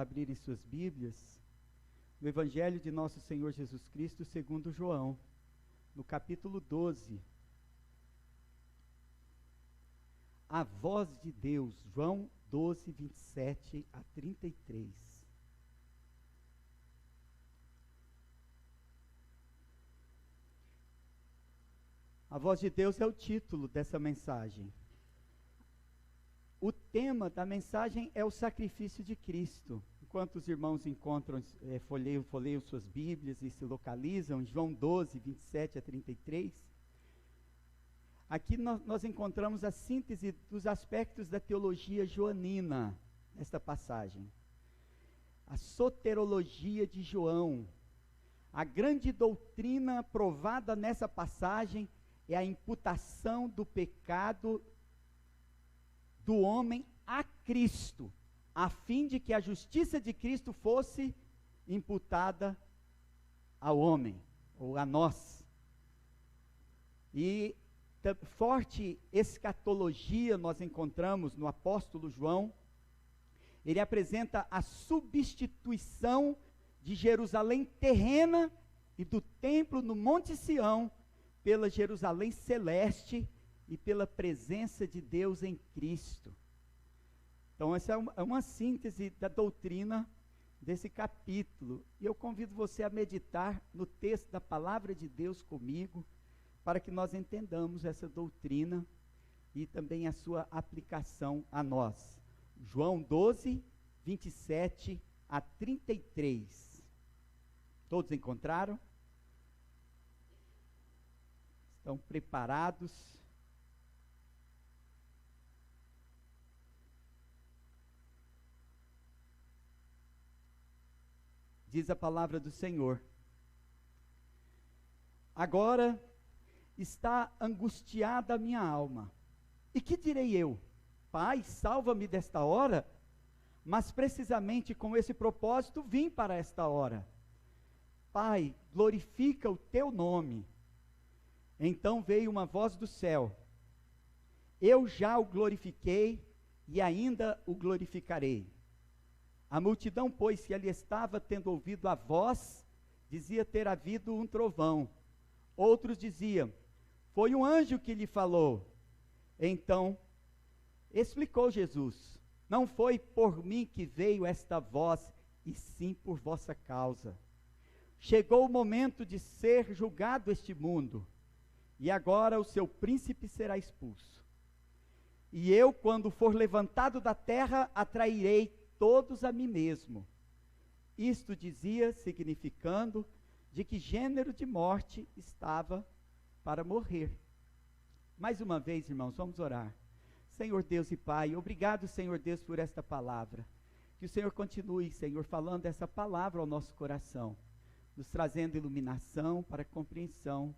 Abrirem suas Bíblias no Evangelho de Nosso Senhor Jesus Cristo segundo João, no capítulo 12. A voz de Deus, João 12, 27 a 33. A voz de Deus é o título dessa mensagem. O tema da mensagem é o sacrifício de Cristo. Enquanto os irmãos encontram, folheiam suas Bíblias e se localizam, João 12, 27 a 33, aqui nós encontramos a síntese dos aspectos da teologia joanina, nesta passagem. A soterologia de João. A grande doutrina provada nessa passagem é a imputação do pecado do homem a Cristo, a fim de que a justiça de Cristo fosse imputada ao homem, ou a nós. E forte escatologia nós encontramos no apóstolo João. Ele apresenta a substituição de Jerusalém terrena e do templo no Monte Sião pela Jerusalém celeste e pela presença de Deus em Cristo. Então essa é uma síntese da doutrina desse capítulo. E eu convido você a meditar no texto da palavra de Deus comigo, para que nós entendamos essa doutrina e também a sua aplicação a nós. João 12, 27 a 33. Todos encontraram? Estão preparados? Diz a palavra do Senhor: agora está angustiada a minha alma. E que direi eu? Pai, salva-me desta hora? Mas precisamente com esse propósito vim para esta hora. Pai, glorifica o teu nome. Então veio uma voz do céu: eu já o glorifiquei e ainda o glorificarei. A multidão, pois, que ali estava, tendo ouvido a voz, dizia ter havido um trovão. Outros diziam: foi um anjo que lhe falou. Então explicou Jesus: não foi por mim que veio esta voz, e sim por vossa causa. Chegou o momento de ser julgado este mundo, e agora o seu príncipe será expulso. E eu, quando for levantado da terra, atrairei todos a mim mesmo. Isto dizia, significando de que gênero de morte estava para morrer. Mais uma vez, irmãos, vamos orar. Senhor Deus e Pai, obrigado, Senhor Deus, por esta palavra. Que o Senhor continue, Senhor, falando essa palavra ao nosso coração, nos trazendo iluminação para a compreensão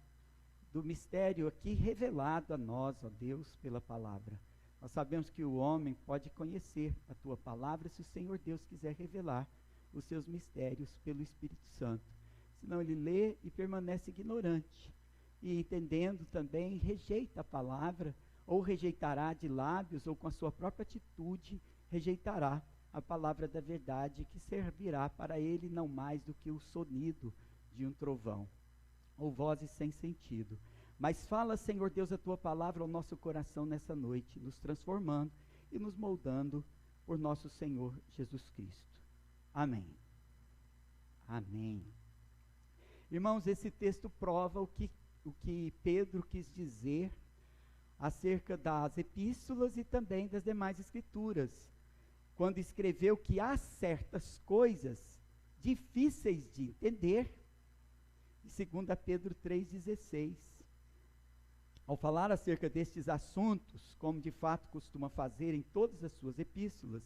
do mistério aqui revelado a nós, ó Deus, pela palavra. Nós sabemos que o homem pode conhecer a Tua palavra se o Senhor Deus quiser revelar os seus mistérios pelo Espírito Santo. Senão ele lê e permanece ignorante. E entendendo também, rejeita a palavra, ou rejeitará de lábios, ou com a sua própria atitude, rejeitará a palavra da verdade, que servirá para ele não mais do que o sonido de um trovão, ou vozes sem sentido. Mas fala, Senhor Deus, a Tua palavra ao nosso coração nessa noite, nos transformando e nos moldando por nosso Senhor Jesus Cristo. Amém. Amém. Irmãos, esse texto prova o que Pedro quis dizer acerca das epístolas e também das demais escrituras, quando escreveu que há certas coisas difíceis de entender, em 2 Pedro 3,16. Ao falar acerca destes assuntos, como de fato costuma fazer em todas as suas epístolas,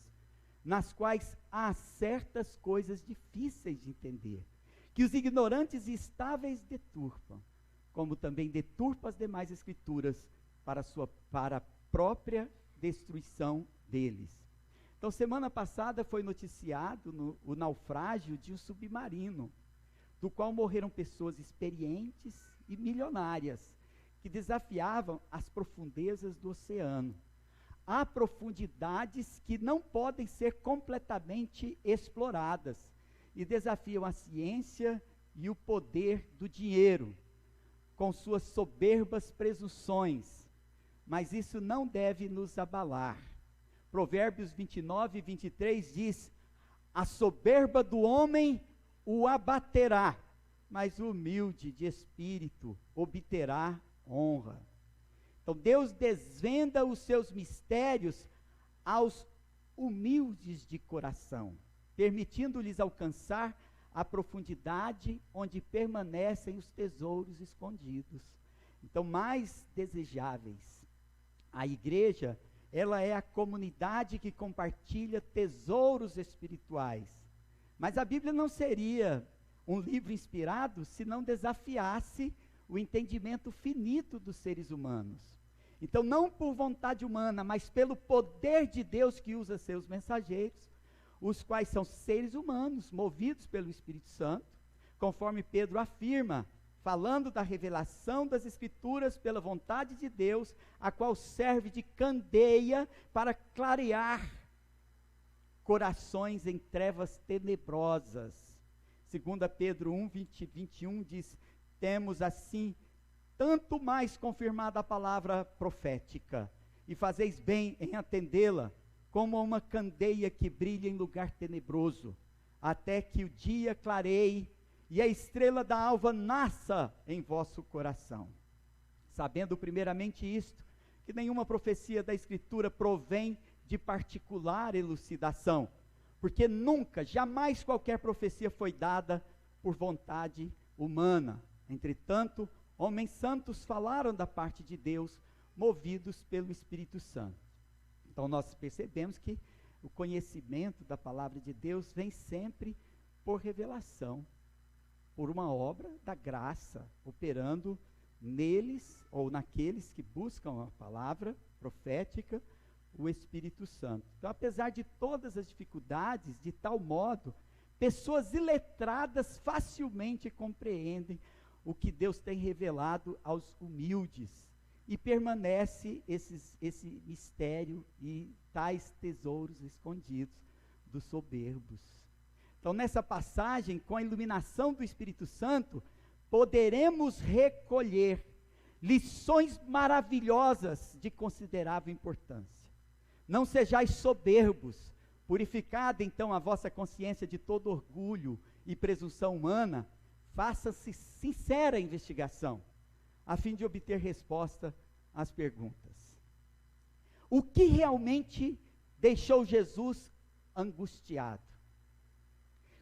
nas quais há certas coisas difíceis de entender, que os ignorantes e estáveis deturpam, como também deturpa as demais escrituras para a própria destruição deles. Então, semana passada foi noticiado o naufrágio de um submarino, do qual morreram pessoas experientes e milionárias, que desafiavam as profundezas do oceano. há profundidades que não podem ser completamente exploradas e desafiam a ciência e o poder do dinheiro, com suas soberbas presunções, mas isso não deve nos abalar. Provérbios 29 e 23 diz: a soberba do homem o abaterá, mas o humilde de espírito obterá honra. Então Deus desvenda os seus mistérios aos humildes de coração, permitindo-lhes alcançar a profundidade onde permanecem os tesouros escondidos. Então, mais desejáveis. A igreja, ela é a comunidade que compartilha tesouros espirituais. Mas a Bíblia não seria um livro inspirado se não desafiasse o entendimento finito dos seres humanos. Então, não por vontade humana, mas pelo poder de Deus que usa seus mensageiros, os quais são seres humanos, movidos pelo Espírito Santo, conforme Pedro afirma, falando da revelação das Escrituras pela vontade de Deus, a qual serve de candeia para clarear corações em trevas tenebrosas. 2 Pedro 1, 20 e 21 diz: temos assim tanto mais confirmada a palavra profética, e fazeis bem em atendê-la, como uma candeia que brilha em lugar tenebroso, até que o dia clareie e a estrela da alva nasça em vosso coração. Sabendo primeiramente isto, que nenhuma profecia da Escritura provém de particular elucidação, porque nunca, jamais qualquer profecia foi dada por vontade humana. Entretanto, homens santos falaram da parte de Deus, movidos pelo Espírito Santo. Então nós percebemos que o conhecimento da palavra de Deus vem sempre por revelação, por uma obra da graça, operando neles ou naqueles que buscam a palavra profética, o Espírito Santo. Então, apesar de todas as dificuldades, de tal modo, pessoas iletradas facilmente compreendem o que Deus tem revelado aos humildes, e permanece esse mistério e tais tesouros escondidos dos soberbos. Então, nessa passagem, com a iluminação do Espírito Santo, poderemos recolher lições maravilhosas de considerável importância. Não sejais soberbos, purificada então a vossa consciência de todo orgulho e presunção humana, faça-se sincera investigação, a fim de obter resposta às perguntas. O que realmente deixou Jesus angustiado?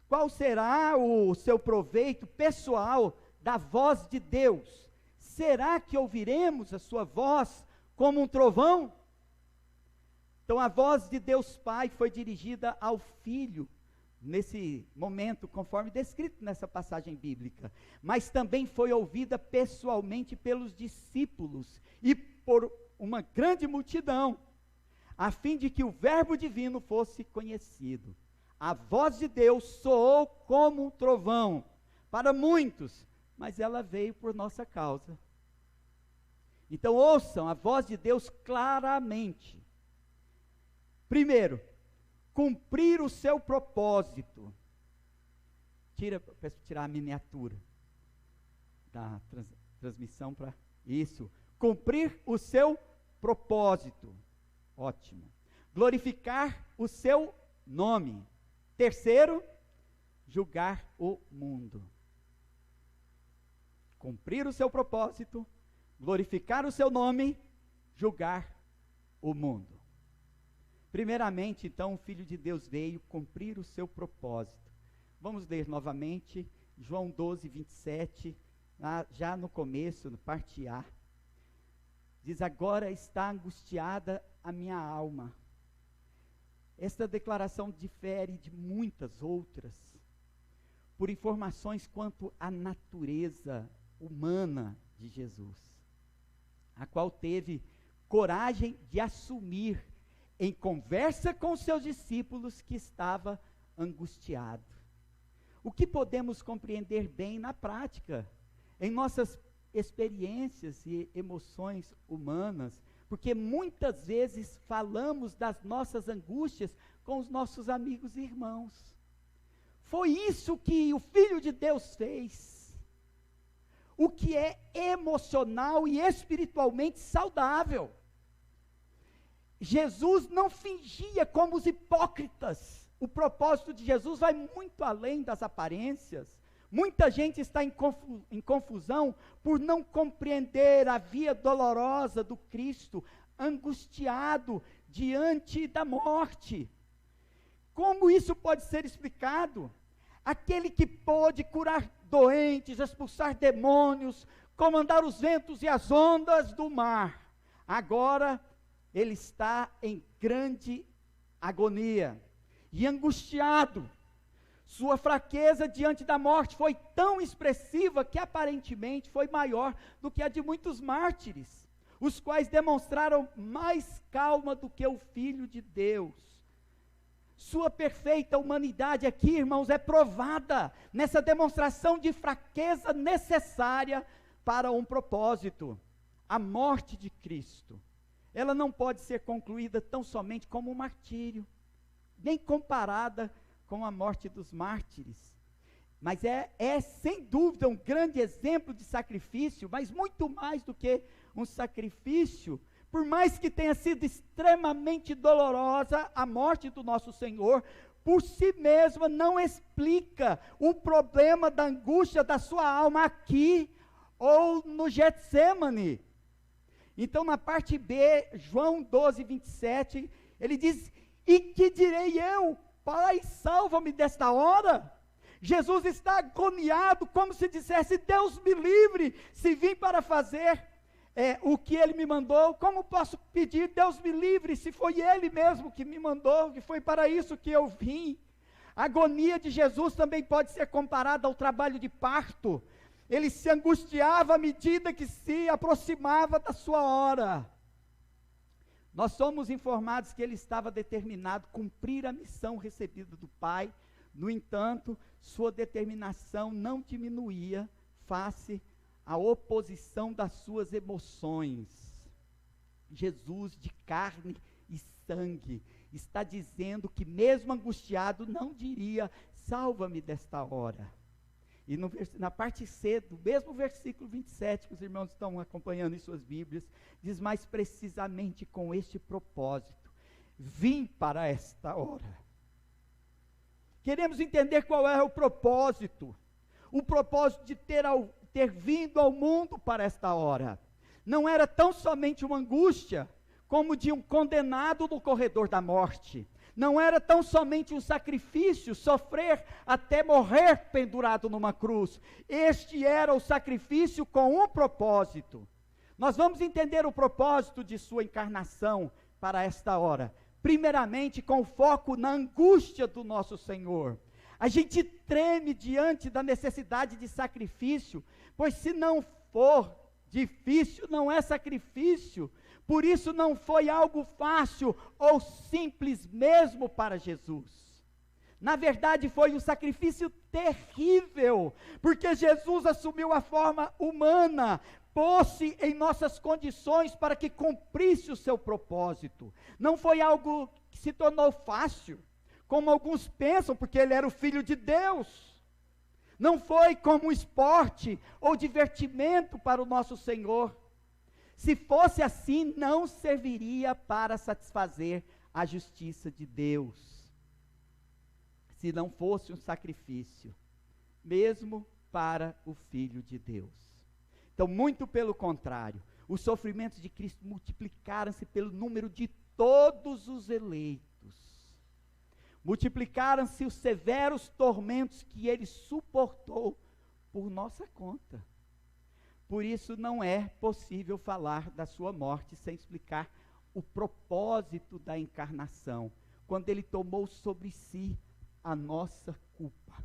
Qual será o seu proveito pessoal da voz de Deus? Será que ouviremos a sua voz como um trovão? Então a voz de Deus Pai foi dirigida ao Filho, nesse momento, conforme descrito nessa passagem bíblica, mas também foi ouvida pessoalmente pelos discípulos e por uma grande multidão, a fim de que o verbo divino fosse conhecido. A voz de Deus soou como um trovão para muitos, mas ela veio por nossa causa. Então ouçam a voz de Deus claramente. Primeiro, cumprir o seu propósito. Peço para tirar a miniatura da transmissão para isso. Cumprir o seu propósito. Ótimo. Glorificar o seu nome. Terceiro, julgar o mundo. Cumprir o seu propósito, glorificar o seu nome, julgar o mundo. Primeiramente, então, o Filho de Deus veio cumprir o seu propósito. Vamos ler novamente, João 12, 27, já no começo, no parte A. Diz: agora está angustiada a minha alma. Esta declaração difere de muitas outras, por informações quanto à natureza humana de Jesus, a qual teve coragem de assumir em conversa com seus discípulos que estava angustiado. O que podemos compreender bem na prática, em nossas experiências e emoções humanas, porque muitas vezes falamos das nossas angústias com os nossos amigos e irmãos. Foi isso que o Filho de Deus fez. O que é emocional e espiritualmente saudável. Jesus não fingia como os hipócritas. O propósito de Jesus vai muito além das aparências. Muita gente está em confusão por não compreender a via dolorosa do Cristo, angustiado diante da morte. Como isso pode ser explicado? Aquele que pôde curar doentes, expulsar demônios, comandar os ventos e as ondas do mar, agora ele está em grande agonia e angustiado. Sua fraqueza diante da morte foi tão expressiva que aparentemente foi maior do que a de muitos mártires, os quais demonstraram mais calma do que o Filho de Deus. Sua perfeita humanidade aqui, irmãos, é provada nessa demonstração de fraqueza necessária para um propósito, a morte de Cristo. Ela não pode ser concluída tão somente como um martírio, nem comparada com a morte dos mártires, mas é sem dúvida um grande exemplo de sacrifício, mas muito mais do que um sacrifício. Por mais que tenha sido extremamente dolorosa a morte do nosso Senhor, por si mesma não explica o problema da angústia da sua alma aqui ou no Getsêmani. Então, na parte B, João 12, 27, ele diz: e que direi eu? Pai, salva-me desta hora. Jesus está agoniado, como se dissesse: Deus me livre, se vim para fazer o que Ele me mandou, como posso pedir Deus me livre, se foi Ele mesmo que me mandou, que foi para isso que eu vim. A agonia de Jesus também pode ser comparada ao trabalho de parto. Ele se angustiava à medida que se aproximava da sua hora. Nós somos informados que ele estava determinado a cumprir a missão recebida do Pai. No entanto, sua determinação não diminuía face à oposição das suas emoções. Jesus, de carne e sangue, está dizendo que mesmo angustiado não diria: salva-me desta hora. E na parte C do mesmo versículo 27, que os irmãos estão acompanhando em suas Bíblias, diz mais precisamente: com este propósito, vim para esta hora. Queremos entender qual é o propósito de ter vindo ao mundo para esta hora. Não era tão somente uma angústia, como de um condenado no corredor da morte. Não era tão somente um sacrifício, sofrer até morrer pendurado numa cruz. Este era o sacrifício com um propósito. Nós vamos entender o propósito de sua encarnação para esta hora. Primeiramente, com foco na angústia do nosso Senhor. A gente treme diante da necessidade de sacrifício, pois se não for difícil, não é sacrifício. Por isso não foi algo fácil ou simples mesmo para Jesus. Na verdade foi um sacrifício terrível, porque Jesus assumiu a forma humana, pôs-se em nossas condições para que cumprisse o seu propósito. Não foi algo que se tornou fácil, como alguns pensam, porque ele era o Filho de Deus. Não foi como um esporte ou divertimento para o nosso Senhor. Se fosse assim, não serviria para satisfazer a justiça de Deus. Se não fosse um sacrifício, mesmo para o Filho de Deus. Então, muito pelo contrário, os sofrimentos de Cristo multiplicaram-se pelo número de todos os eleitos. Multiplicaram-se os severos tormentos que ele suportou por nossa conta. Por isso não é possível falar da sua morte sem explicar o propósito da encarnação, quando ele tomou sobre si a nossa culpa.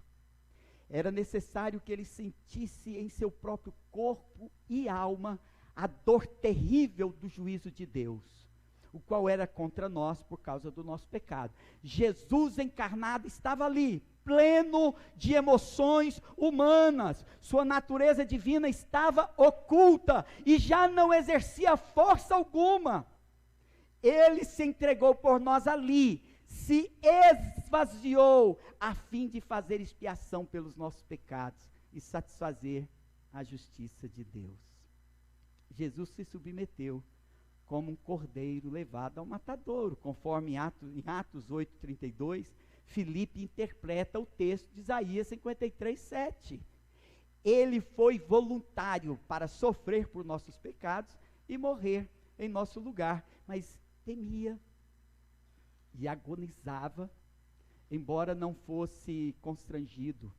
Era necessário que ele sentisse em seu próprio corpo e alma a dor terrível do juízo de Deus, o qual era contra nós por causa do nosso pecado. Jesus encarnado estava ali, pleno de emoções humanas. Sua natureza divina estava oculta e já não exercia força alguma. Ele se entregou por nós ali, se esvaziou, a fim de fazer expiação pelos nossos pecados e satisfazer a justiça de Deus. Jesus se submeteu como um cordeiro levado ao matadouro, conforme em Atos 8:32, Filipe interpreta o texto de Isaías 53:7. Ele foi voluntário para sofrer por nossos pecados e morrer em nosso lugar, mas temia e agonizava, embora não fosse constrangido.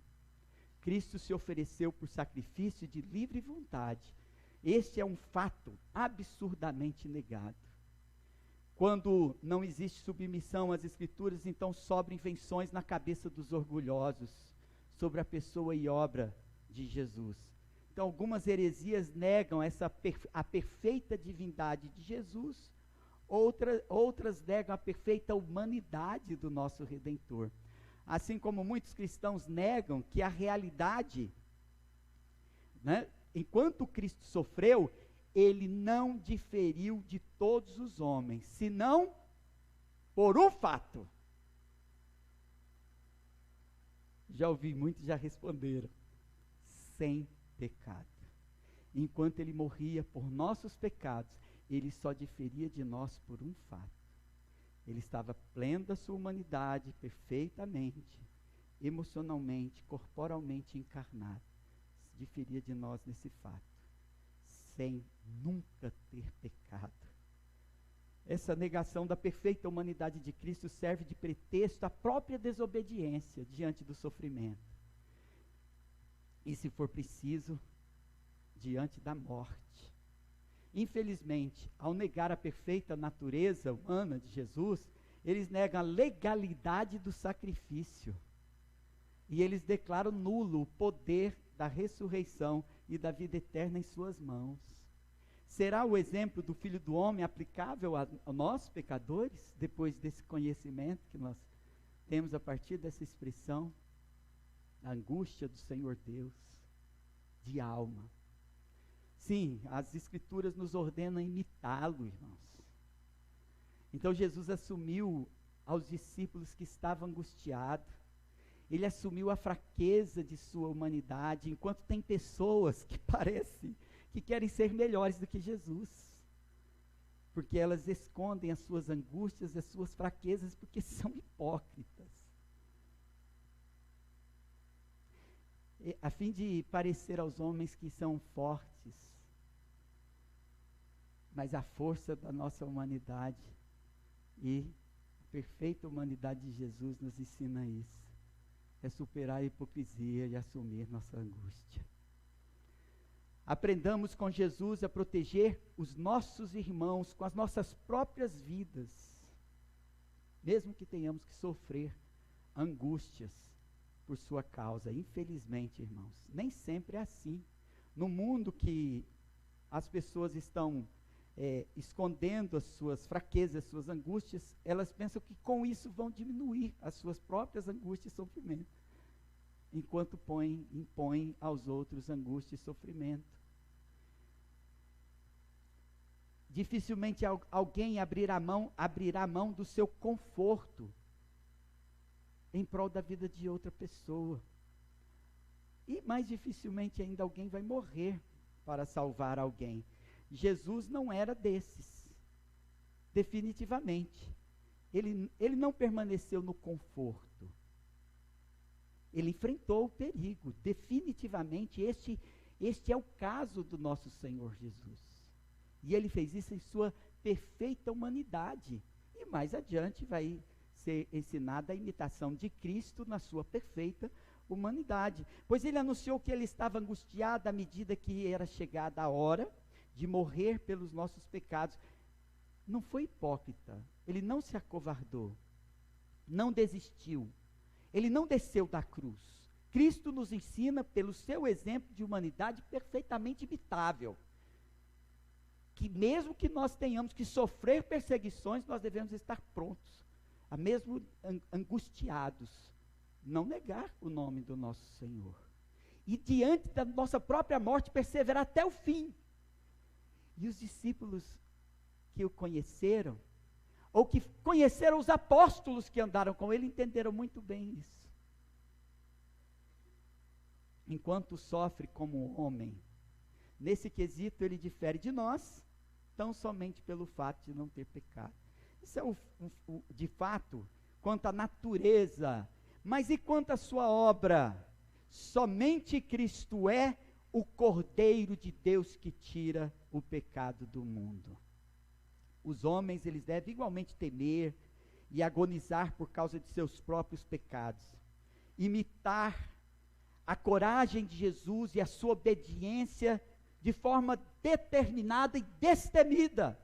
Cristo se ofereceu por sacrifício de livre vontade. Este é um fato absurdamente negado. Quando não existe submissão às Escrituras, então sobram invenções na cabeça dos orgulhosos sobre a pessoa e obra de Jesus. Então, algumas heresias negam a perfeita divindade de Jesus, outras negam a perfeita humanidade do nosso Redentor. Assim como muitos cristãos negam que a realidade, né, enquanto Cristo sofreu, ele não diferiu de todos os homens, senão por um fato. Já ouvi muitos já responderam: sem pecado. Enquanto ele morria por nossos pecados, ele só diferia de nós por um fato. Ele estava pleno da sua humanidade, perfeitamente, emocionalmente, corporalmente encarnado. Diferia de nós nesse fato, sem nunca ter pecado. Essa negação da perfeita humanidade de Cristo serve de pretexto à própria desobediência diante do sofrimento. E, se for preciso, diante da morte. Infelizmente, ao negar a perfeita natureza humana de Jesus, eles negam a legalidade do sacrifício. E eles declaram nulo o poder da ressurreição e da vida eterna em suas mãos. Será o exemplo do Filho do Homem aplicável a nós, pecadores, depois desse conhecimento que nós temos a partir dessa expressão, a angústia do Senhor Deus, de alma? Sim, as Escrituras nos ordenam imitá-lo, irmãos. Então Jesus assumiu aos discípulos que estavam angustiados, ele assumiu a fraqueza de sua humanidade, enquanto tem pessoas que parecem que querem ser melhores do que Jesus, porque elas escondem as suas angústias, as suas fraquezas, porque são hipócritas. A fim de parecer aos homens que são fortes, mas a força da nossa humanidade e a perfeita humanidade de Jesus nos ensina isso. É superar a hipocrisia e assumir nossa angústia. Aprendamos com Jesus a proteger os nossos irmãos com as nossas próprias vidas, mesmo que tenhamos que sofrer angústias por sua causa. Infelizmente, irmãos, nem sempre é assim. No mundo que as pessoas estão escondendo as suas fraquezas, as suas angústias, elas pensam que com isso vão diminuir as suas próprias angústias e sofrimento, enquanto impõem aos outros angústia e sofrimento. Dificilmente alguém abrirá mão do seu conforto em prol da vida de outra pessoa. E mais dificilmente ainda alguém vai morrer para salvar alguém. Jesus não era desses, definitivamente. Ele não permaneceu no conforto. Ele enfrentou o perigo. Definitivamente, este é o caso do nosso Senhor Jesus. E ele fez isso em sua perfeita humanidade. E mais adiante vai ser ensinada a imitação de Cristo na sua perfeita humanidade. Pois ele anunciou que ele estava angustiado à medida que era chegada a hora de morrer pelos nossos pecados. Não foi hipócrita, ele não se acovardou, não desistiu, ele não desceu da cruz. Cristo nos ensina, pelo seu exemplo de humanidade perfeitamente imitável, que mesmo que nós tenhamos que sofrer perseguições, nós devemos estar prontos, a mesmo angustiados, não negar o nome do nosso Senhor. E diante da nossa própria morte, perseverar até o fim. E os discípulos que o conheceram ou que conheceram os apóstolos que andaram com ele, entenderam muito bem isso. Enquanto sofre como homem, nesse quesito ele difere de nós, tão somente pelo fato de não ter pecado. Isso é de fato, quanto à natureza. Mas e quanto à sua obra? Somente Cristo é o Cordeiro de Deus que tira o pecado do mundo. Os homens, eles devem igualmente temer e agonizar por causa de seus próprios pecados. Imitar a coragem de Jesus e a sua obediência de forma determinada e destemida,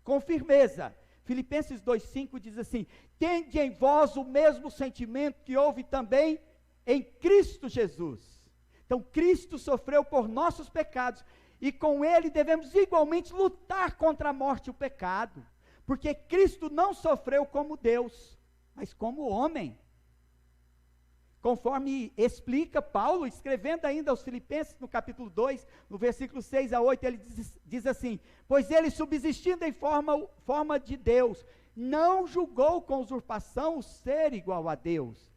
com firmeza. Filipenses 2,5 diz assim: tende em vós o mesmo sentimento que houve também em Cristo Jesus. Então, Cristo sofreu por nossos pecados, e com ele devemos igualmente lutar contra a morte e o pecado, porque Cristo não sofreu como Deus, mas como homem. Conforme explica Paulo, escrevendo ainda aos Filipenses, no capítulo 2, no versículo 6 a 8, ele diz assim: pois ele, subsistindo em forma de Deus, não julgou com usurpação o ser igual a Deus,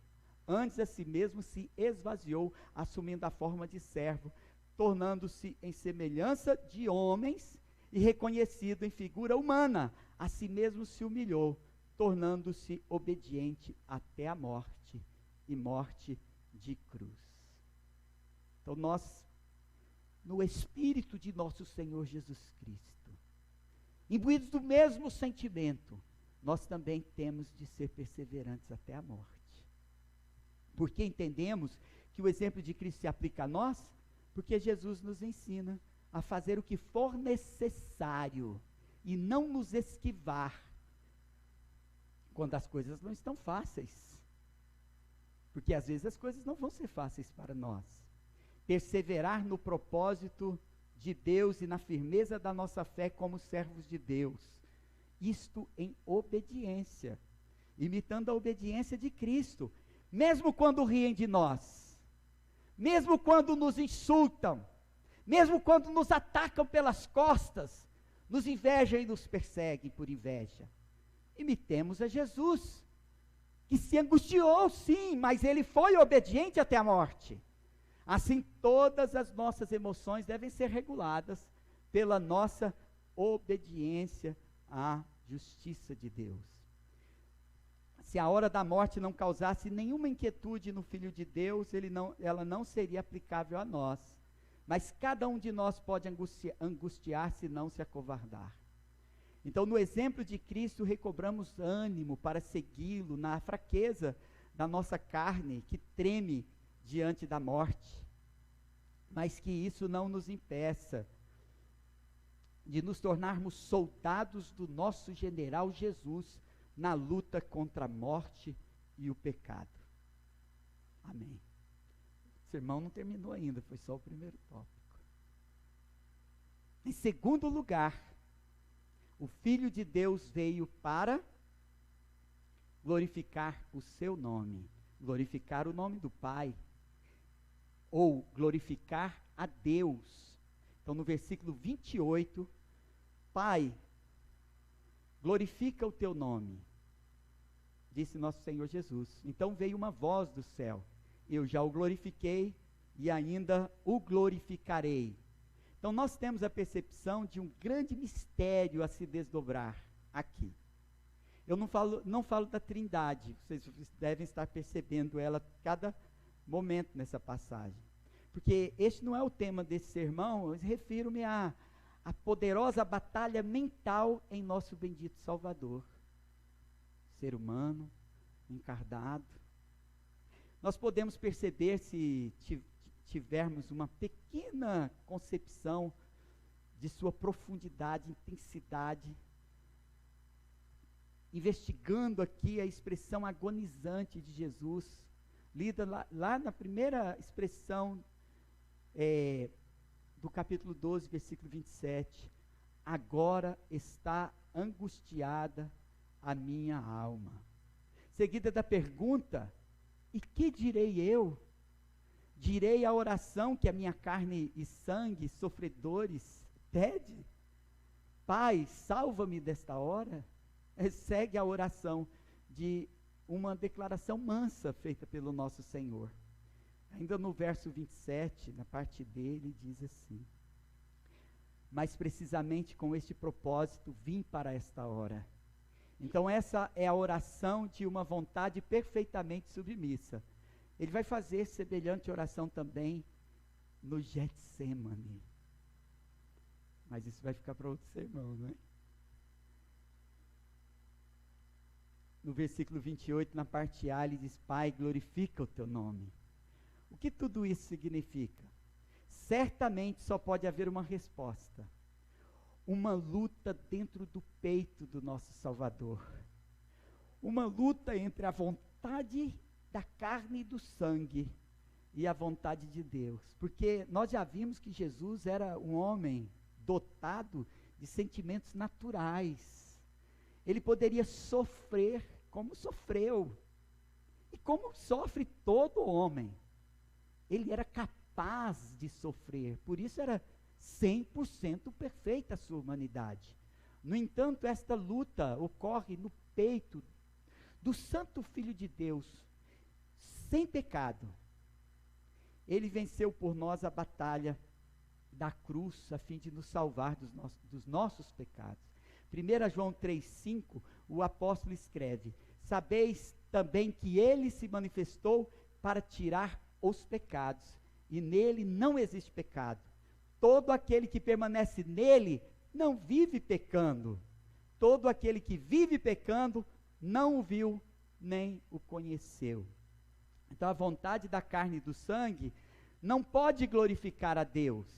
antes a si mesmo se esvaziou, assumindo a forma de servo, tornando-se em semelhança de homens e reconhecido em figura humana, a si mesmo se humilhou, tornando-se obediente até a morte, e morte de cruz. Então nós, no Espírito de nosso Senhor Jesus Cristo, imbuídos do mesmo sentimento, nós também temos de ser perseverantes até a morte. Porque entendemos que o exemplo de Cristo se aplica a nós, porque Jesus nos ensina a fazer o que for necessário e não nos esquivar quando as coisas não estão fáceis. Porque às vezes as coisas não vão ser fáceis para nós. Perseverar no propósito de Deus e na firmeza da nossa fé como servos de Deus. Isto em obediência, imitando a obediência de Cristo, mesmo quando riem de nós, mesmo quando nos insultam, mesmo quando nos atacam pelas costas, nos invejam e nos perseguem por inveja. Imitemos a Jesus, que se angustiou, sim, mas ele foi obediente até a morte. Assim, todas as nossas emoções devem ser reguladas pela nossa obediência à justiça de Deus. Se a hora da morte não causasse nenhuma inquietude no Filho de Deus, ela não seria aplicável a nós. Mas cada um de nós pode angustiar-se e não se acovardar. Então, no exemplo de Cristo, recobramos ânimo para segui-lo na fraqueza da nossa carne, que treme diante da morte. Mas que isso não nos impeça de nos tornarmos soldados do nosso general Jesus, na luta contra a morte e o pecado. Amém. O sermão não terminou ainda, foi só o primeiro tópico. Em segundo lugar, o Filho de Deus veio para glorificar o seu nome, glorificar o nome do Pai, ou glorificar a Deus. Então, no versículo 28, Pai, glorifica o teu nome, disse nosso Senhor Jesus. Então veio uma voz do céu: eu já o glorifiquei e ainda o glorificarei. Então nós temos a percepção de um grande mistério a se desdobrar aqui. Eu não falo da Trindade, vocês devem estar percebendo ela a cada momento nessa passagem. Porque este não é o tema desse sermão, eu refiro-me a poderosa batalha mental em nosso bendito Salvador. Ser humano, encarnado. Nós podemos perceber, se tivermos uma pequena concepção de sua profundidade, intensidade, investigando aqui a expressão agonizante de Jesus, lida lá na primeira expressão do capítulo 12, versículo 27, agora está angustiada a minha alma. Seguida da pergunta, e que direi eu? Direi a oração que a minha carne e sangue sofredores pede? Pai, salva-me desta hora. segue a oração de uma declaração mansa feita pelo nosso Senhor. Ainda no verso 27, na parte dele, diz assim: mas precisamente com este propósito vim para esta hora. Então essa é a oração de uma vontade perfeitamente submissa. Ele vai fazer semelhante oração também no Getsemane. Mas isso vai ficar para outro sermão, não é? No versículo 28, na parte A, ele diz: Pai, glorifica o teu nome. O que tudo isso significa? Certamente só pode haver uma resposta. Uma luta dentro do peito do nosso Salvador. Uma luta entre a vontade da carne e do sangue e a vontade de Deus. Porque nós já vimos que Jesus era um homem dotado de sentimentos naturais. Ele poderia sofrer como sofreu. E como sofre todo homem. Ele era capaz de sofrer. Por isso era 100% perfeita a sua humanidade. No entanto, esta luta ocorre no peito do Santo Filho de Deus, sem pecado. Ele venceu por nós a batalha da cruz, a fim de nos salvar dos nossos pecados. 1 João 3,5, o apóstolo escreve: sabeis também que ele se manifestou para tirar os pecados, e nele não existe pecado. Todo aquele que permanece nele não vive pecando. Todo aquele que vive pecando não o viu nem o conheceu. Então a vontade da carne e do sangue não pode glorificar a Deus.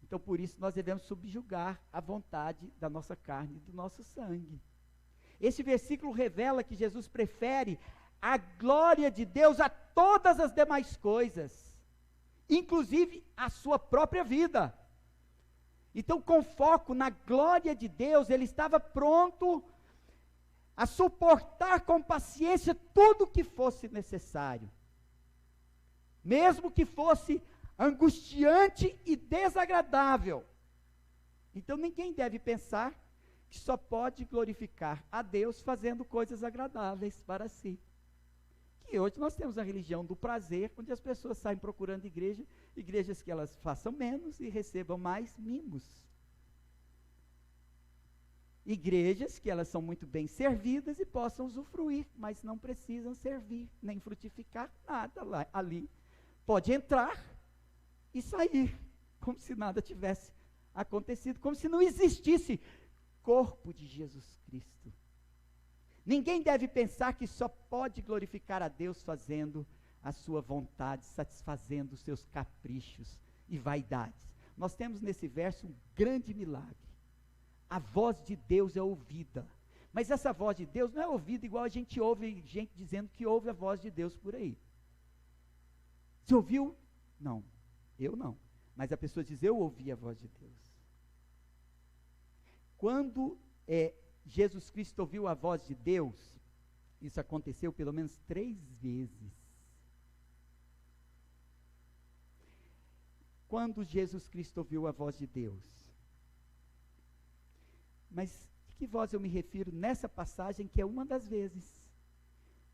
Então por isso nós devemos subjugar a vontade da nossa carne e do nosso sangue. Esse versículo revela que Jesus prefere a glória de Deus a todas as demais coisas, inclusive a sua própria vida. Então, com foco na glória de Deus, ele estava pronto a suportar com paciência tudo que fosse necessário, mesmo que fosse angustiante e desagradável. Então, ninguém deve pensar que só pode glorificar a Deus fazendo coisas agradáveis para si. Que hoje nós temos a religião do prazer, onde as pessoas saem procurando igrejas que elas façam menos e recebam mais mimos. Igrejas que elas são muito bem servidas e possam usufruir, mas não precisam servir, nem frutificar nada lá, ali. Pode entrar e sair, como se nada tivesse acontecido, como se não existisse corpo de Jesus Cristo. Ninguém deve pensar que só pode glorificar a Deus fazendo a sua vontade, satisfazendo os seus caprichos e vaidades. Nós temos nesse verso um grande milagre. A voz de Deus é ouvida. Mas essa voz de Deus não é ouvida igual a gente ouve gente dizendo que ouve a voz de Deus por aí. Você ouviu? Não, eu não. Mas a pessoa diz: eu ouvi a voz de Deus. Quando Jesus Cristo ouviu a voz de Deus, isso aconteceu pelo menos 3 vezes. Quando Jesus Cristo ouviu a voz de Deus? Mas de que voz eu me refiro nessa passagem, que é uma das vezes?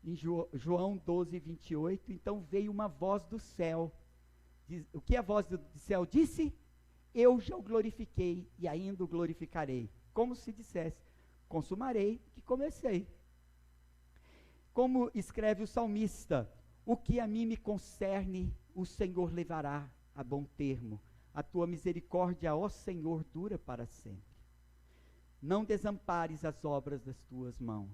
Em João 12, 28, então veio uma voz do céu. O que a voz do céu disse? Eu já o glorifiquei e ainda o glorificarei. Como se dissesse: consumarei que comecei. Como escreve o salmista: o que a mim me concerne, o Senhor levará a bom termo. A tua misericórdia, ó Senhor, dura para sempre. Não desampares as obras das tuas mãos.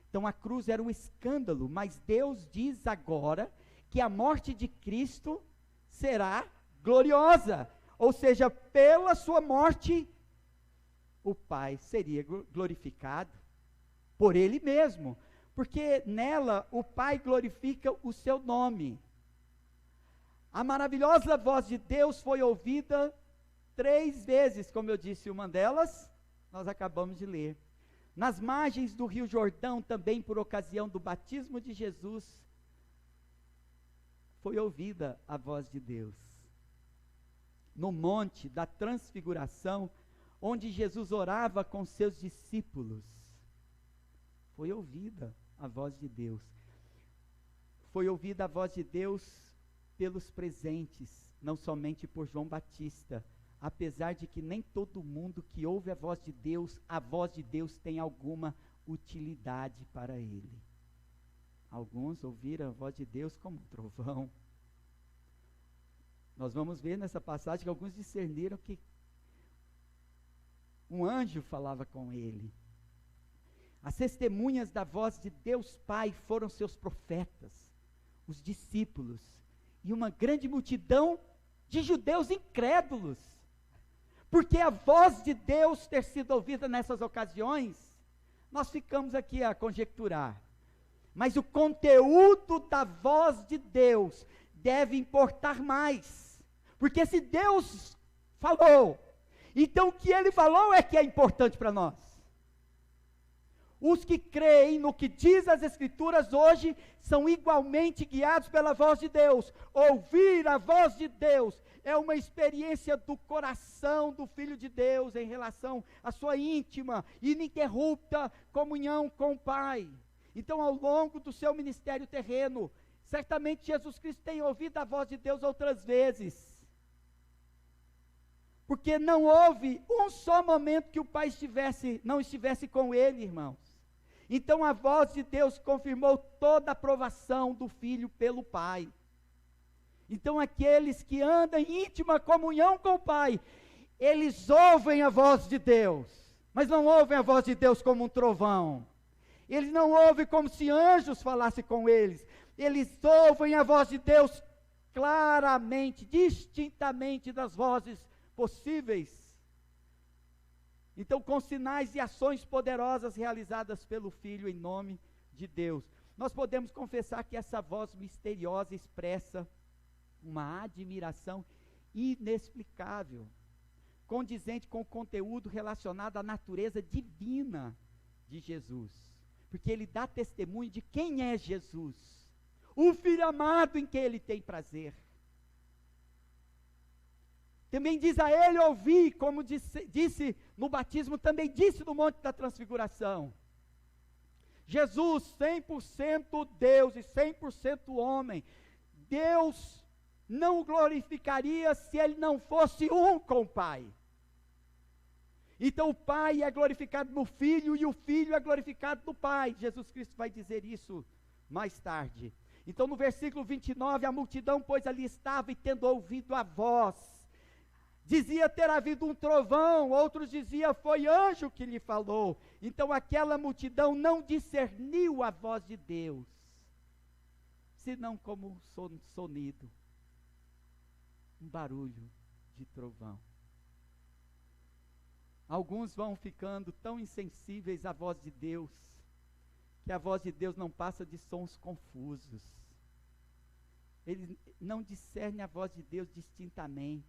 Então a cruz era um escândalo, mas Deus diz agora que a morte de Cristo será gloriosa. Ou seja, pela sua morte, o Pai seria glorificado por Ele mesmo, porque nela o Pai glorifica o seu nome. A maravilhosa voz de Deus foi ouvida 3 vezes, como eu disse, uma delas nós acabamos de ler. Nas margens do Rio Jordão, também por ocasião do batismo de Jesus, foi ouvida a voz de Deus. No monte da transfiguração, onde Jesus orava com seus discípulos, Foi ouvida a voz de Deus. Foi ouvida a voz de Deus pelos presentes, não somente por João Batista, apesar de que nem todo mundo que ouve a voz de Deus tem alguma utilidade para ele. Alguns ouviram a voz de Deus como um trovão. Nós vamos ver nessa passagem que alguns discerniram que um anjo falava com ele. As testemunhas da voz de Deus Pai foram seus profetas, os discípulos, e uma grande multidão de judeus incrédulos. Porque a voz de Deus ter sido ouvida nessas ocasiões, nós ficamos aqui a conjecturar. Mas o conteúdo da voz de Deus deve importar mais. Porque se Deus falou, então o que ele falou é que é importante para nós. Os que creem no que diz as Escrituras hoje são igualmente guiados pela voz de Deus. Ouvir a voz de Deus é uma experiência do coração do Filho de Deus em relação à sua íntima, ininterrupta comunhão com o Pai. Então, ao longo do seu ministério terreno, certamente Jesus Cristo tem ouvido a voz de Deus outras vezes. Porque não houve um só momento que o Pai não estivesse com ele, irmãos. Então a voz de Deus confirmou toda a aprovação do Filho pelo Pai. Então aqueles que andam em íntima comunhão com o Pai, eles ouvem a voz de Deus, mas não ouvem a voz de Deus como um trovão. Eles não ouvem como se anjos falassem com eles. Eles ouvem a voz de Deus claramente, distintamente das vozes possíveis. Então, com sinais e ações poderosas realizadas pelo Filho em nome de Deus, nós podemos confessar que essa voz misteriosa expressa uma admiração inexplicável, condizente com o conteúdo relacionado à natureza divina de Jesus, porque ele dá testemunho de quem é Jesus, o Filho amado em que ele tem prazer. Também diz a ele ouvir, como disse no batismo, também disse no Monte da Transfiguração. Jesus, 100% Deus e 100% homem, Deus não o glorificaria se ele não fosse um com o Pai. Então o Pai é glorificado no Filho e o Filho é glorificado no Pai. Jesus Cristo vai dizer isso mais tarde. Então no versículo 29, a multidão, pois ali estava e tendo ouvido a voz, dizia ter havido um trovão, outros diziam foi anjo que lhe falou. Então aquela multidão não discerniu a voz de Deus, senão como sonido, um barulho de trovão. Alguns vão ficando tão insensíveis à voz de Deus, que a voz de Deus não passa de sons confusos. Ele não discerne a voz de Deus distintamente,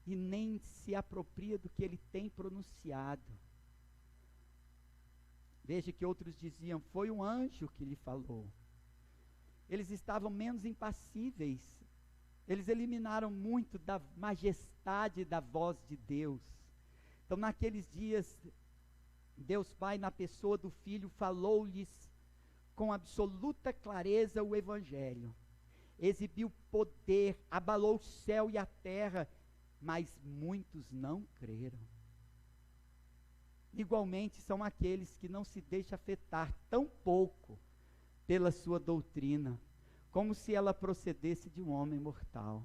e nem se apropria do que ele tem pronunciado. Veja que outros diziam, foi um anjo que lhe falou. Eles estavam menos impassíveis, eles eliminaram muito da majestade da voz de Deus. Então naqueles dias, Deus Pai, na pessoa do Filho, falou-lhes com absoluta clareza o Evangelho, exibiu poder, abalou o céu e a terra, mas muitos não creram. Igualmente são aqueles que não se deixam afetar tão pouco pela sua doutrina, como se ela procedesse de um homem mortal.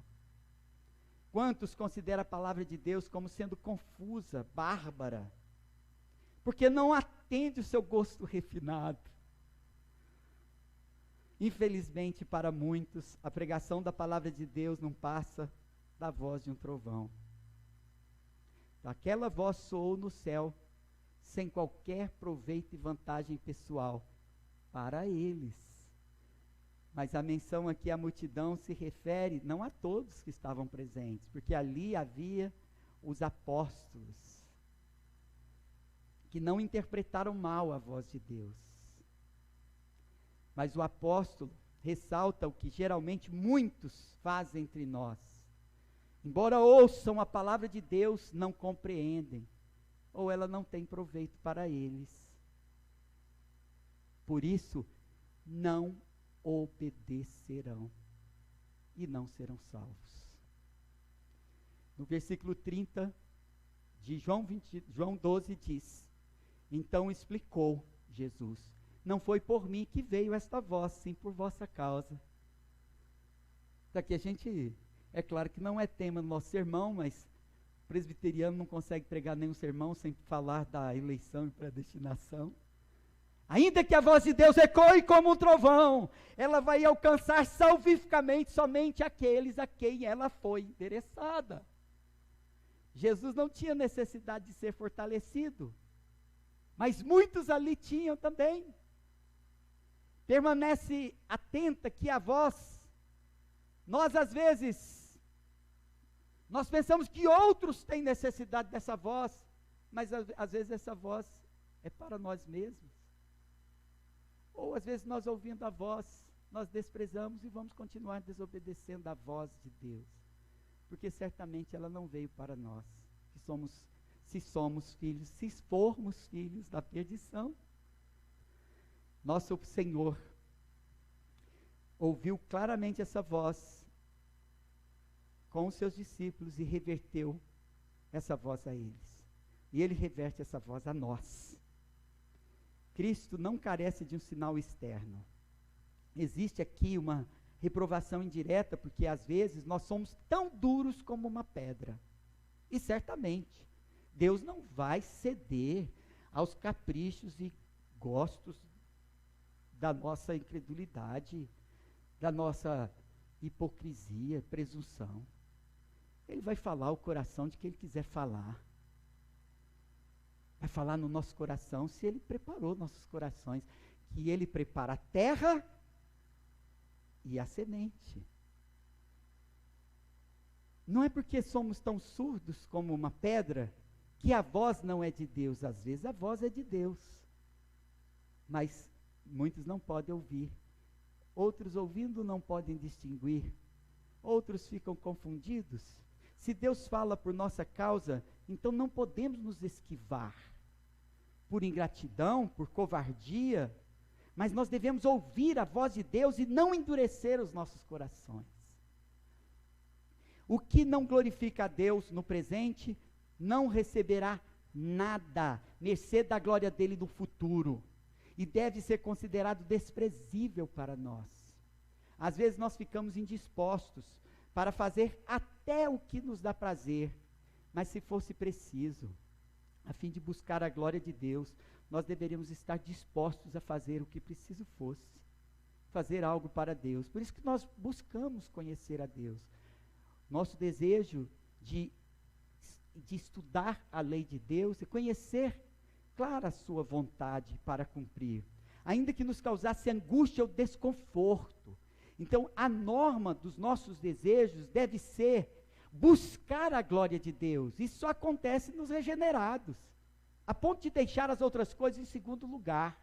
Quantos consideram a palavra de Deus como sendo confusa, bárbara, porque não atende o seu gosto refinado? Infelizmente, para muitos, a pregação da palavra de Deus não passa da voz de um trovão. Aquela voz soou no céu, sem qualquer proveito e vantagem pessoal para eles. Mas a menção aqui à multidão se refere não a todos que estavam presentes, porque ali havia os apóstolos, que não interpretaram mal a voz de Deus. Mas o apóstolo ressalta o que geralmente muitos fazem entre nós. Embora ouçam a palavra de Deus, não compreendem, ou ela não tem proveito para eles. Por isso, não obedecerão e não serão salvos. No versículo 30 de João 12 diz: então explicou Jesus: não foi por mim que veio esta voz, sim por vossa causa. Daqui a gente, é claro que não é tema do nosso sermão, mas o presbiteriano não consegue pregar nenhum sermão sem falar da eleição e predestinação. Ainda que a voz de Deus ecoe como um trovão, ela vai alcançar salvificamente somente aqueles a quem ela foi endereçada. Jesus não tinha necessidade de ser fortalecido, mas muitos ali tinham também. Permanece atenta que a voz, nós às vezes, nós pensamos que outros têm necessidade dessa voz, mas às vezes essa voz é para nós mesmos. Ou às vezes nós ouvindo a voz, nós desprezamos e vamos continuar desobedecendo a voz de Deus. Porque certamente ela não veio para nós, que somos, se somos filhos, se formos filhos da perdição. Nosso Senhor ouviu claramente essa voz com os seus discípulos e reverteu essa voz a eles. E Ele reverte essa voz a nós. Cristo não carece de um sinal externo. Existe aqui uma reprovação indireta, porque às vezes nós somos tão duros como uma pedra. E certamente, Deus não vai ceder aos caprichos e gostos da nossa incredulidade, da nossa hipocrisia, presunção. Ele vai falar o coração de quem Ele quiser falar. Vai falar no nosso coração, se Ele preparou nossos corações, que Ele prepara a terra e a semente. Não é porque somos tão surdos como uma pedra, que a voz não é de Deus. Às vezes a voz é de Deus, mas muitos não podem ouvir. Outros ouvindo não podem distinguir. Outros ficam confundidos. Se Deus fala por nossa causa, então não podemos nos esquivar por ingratidão, por covardia, mas nós devemos ouvir a voz de Deus e não endurecer os nossos corações. O que não glorifica a Deus no presente, não receberá nada, mercê da glória dele no futuro, e deve ser considerado desprezível para nós. Às vezes nós ficamos indispostos para fazer até o que nos dá prazer, mas se fosse preciso, a fim de buscar a glória de Deus, nós deveríamos estar dispostos a fazer o que preciso fosse, fazer algo para Deus. Por isso que nós buscamos conhecer a Deus. Nosso desejo de estudar a lei de Deus e conhecer, claro, a sua vontade para cumprir, ainda que nos causasse angústia ou desconforto. Então, a norma dos nossos desejos deve ser buscar a glória de Deus. Isso só acontece nos regenerados, a ponto de deixar as outras coisas em segundo lugar.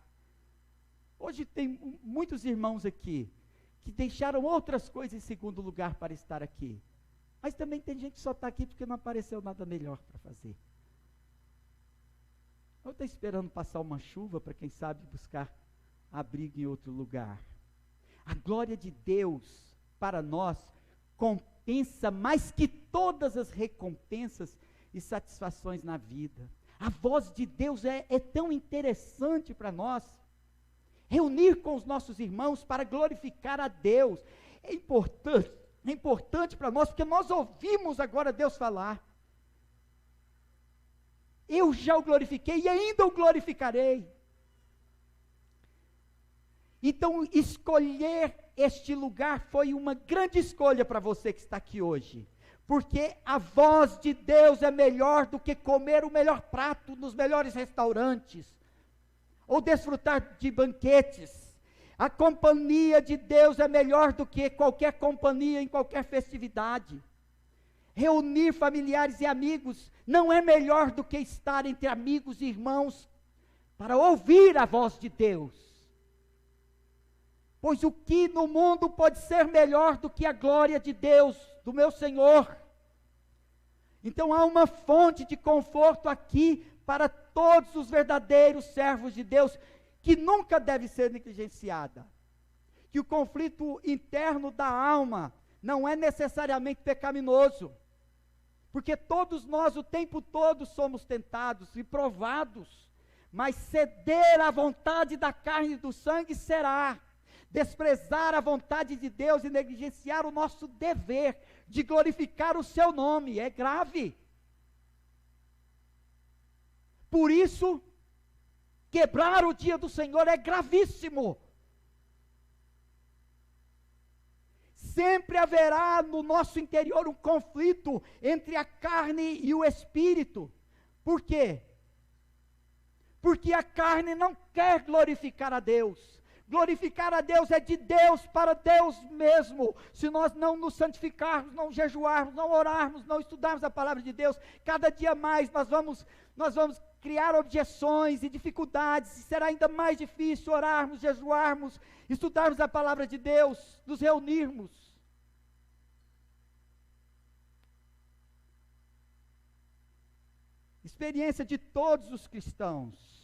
Hoje tem muitos irmãos aqui que deixaram outras coisas em segundo lugar para estar aqui. Mas também tem gente que só está aqui porque não apareceu nada melhor para fazer. Ou está esperando passar uma chuva para, quem sabe, buscar abrigo em outro lugar. A glória de Deus para nós compensa mais que todas as recompensas e satisfações na vida. A voz de Deus é tão interessante para nós. Reunir com os nossos irmãos para glorificar a Deus é importante para nós, porque nós ouvimos agora Deus falar. Eu já o glorifiquei e ainda o glorificarei. Então, escolher este lugar foi uma grande escolha para você que está aqui hoje, porque a voz de Deus é melhor do que comer o melhor prato nos melhores restaurantes, ou desfrutar de banquetes. A companhia de Deus é melhor do que qualquer companhia em qualquer festividade. Reunir familiares e amigos não é melhor do que estar entre amigos e irmãos para ouvir a voz de Deus. Pois o que no mundo pode ser melhor do que a glória de Deus, do meu Senhor? Então há uma fonte de conforto aqui para todos os verdadeiros servos de Deus, que nunca deve ser negligenciada. Que o conflito interno da alma não é necessariamente pecaminoso, porque todos nós o tempo todo somos tentados e provados, mas ceder à vontade da carne e do sangue será desprezar a vontade de Deus e negligenciar o nosso dever de glorificar o seu nome. É grave. Por isso, quebrar o dia do Senhor é gravíssimo. Sempre haverá no nosso interior um conflito entre a carne e o espírito. Por quê? Porque a carne não quer glorificar a Deus. Glorificar a Deus é de Deus para Deus mesmo. Se nós não nos santificarmos, não jejuarmos, não orarmos, não estudarmos a palavra de Deus, cada dia mais nós vamos criar objeções e dificuldades, e será ainda mais difícil orarmos, jejuarmos, estudarmos a palavra de Deus, nos reunirmos. Experiência de todos os cristãos.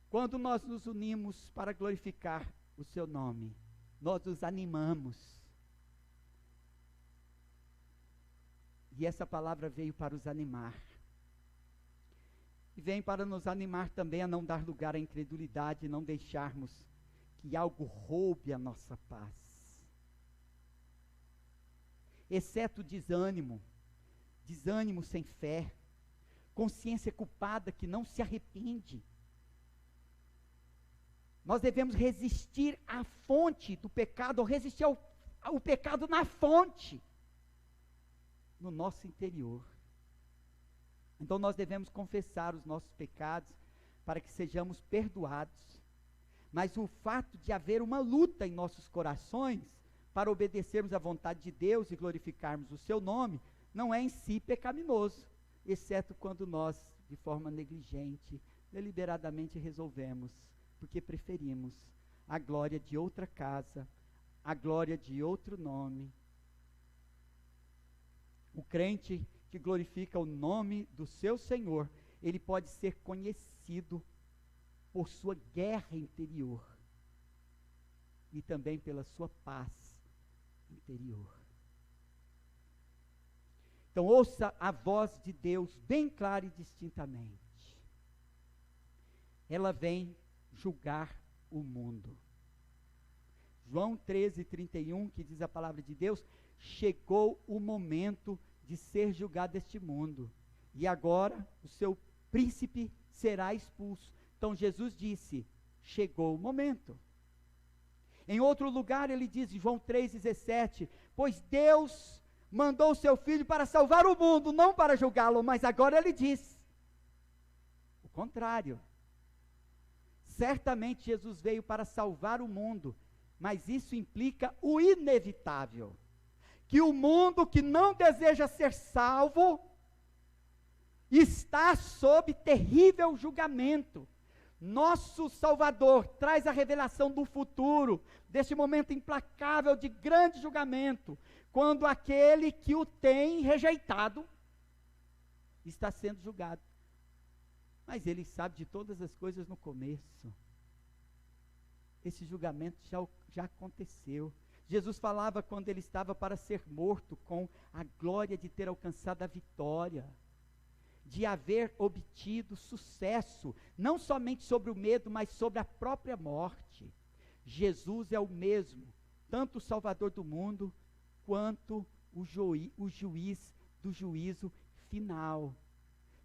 Quando nós nos unimos para glorificar o seu nome, nós nos animamos. E essa palavra veio para os animar. E vem para nos animar também a não dar lugar à incredulidade, e não deixarmos que algo roube a nossa paz. Exceto desânimo sem fé, consciência culpada que não se arrepende. Nós devemos resistir à fonte do pecado, ou resistir ao pecado na fonte, no nosso interior. Então nós devemos confessar os nossos pecados, para que sejamos perdoados. Mas o fato de haver uma luta em nossos corações, para obedecermos à vontade de Deus e glorificarmos o seu nome, não é em si pecaminoso, exceto quando nós, de forma negligente, deliberadamente resolvemos, porque preferimos a glória de outra casa, a glória de outro nome. O crente que glorifica o nome do seu Senhor, ele pode ser conhecido por sua guerra interior e também pela sua paz interior. Então ouça a voz de Deus bem clara e distintamente. Ela vem julgar o mundo. João 13:31, que diz a palavra de Deus: chegou o momento de ser julgado este mundo, e agora o seu príncipe será expulso. Então Jesus disse: chegou o momento. Em outro lugar ele diz, João 3:17, pois Deus mandou o seu filho para salvar o mundo, não para julgá-lo, mas agora ele diz o contrário. Certamente Jesus veio para salvar o mundo, mas isso implica o inevitável, que o mundo que não deseja ser salvo, está sob terrível julgamento. Nosso Salvador traz a revelação do futuro, deste momento implacável de grande julgamento, quando aquele que o tem rejeitado, está sendo julgado. Mas ele sabe de todas as coisas no começo. Esse julgamento já aconteceu. Jesus falava quando ele estava para ser morto, com a glória de ter alcançado a vitória, de haver obtido sucesso, não somente sobre o medo, mas sobre a própria morte. Jesus é o mesmo, tanto o Salvador do mundo, quanto o juiz do juízo final.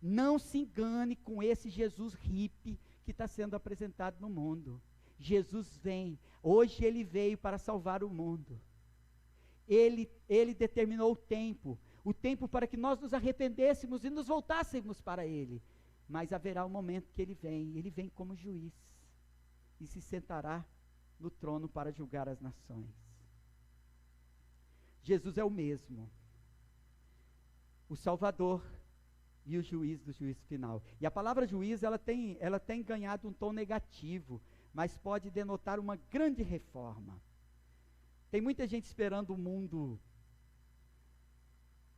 Não se engane com esse Jesus hippie que está sendo apresentado no mundo. Jesus vem, hoje ele veio para salvar o mundo. Ele determinou o tempo para que nós nos arrependêssemos e nos voltássemos para ele. Mas haverá um momento que ele vem como juiz, e se sentará no trono para julgar as nações. Jesus é o mesmo, o Salvador e o juiz do juízo final. E a palavra juiz, ela tem ganhado um tom negativo, mas pode denotar uma grande reforma. Tem muita gente esperando um mundo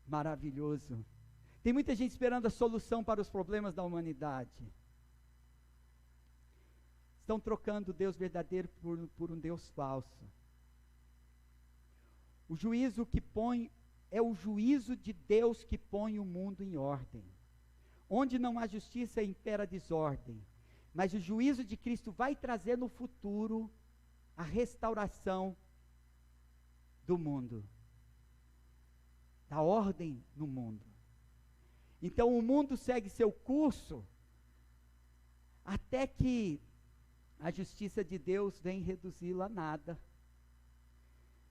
maravilhoso. Tem muita gente esperando a solução para os problemas da humanidade. Estão trocando o Deus verdadeiro por um Deus falso. O juízo que põe, é o juízo de Deus que põe o mundo em ordem. Onde não há justiça, impera a desordem. Mas o juízo de Cristo vai trazer no futuro a restauração do mundo, da ordem no mundo. Então o mundo segue seu curso até que a justiça de Deus vem reduzi-lo a nada.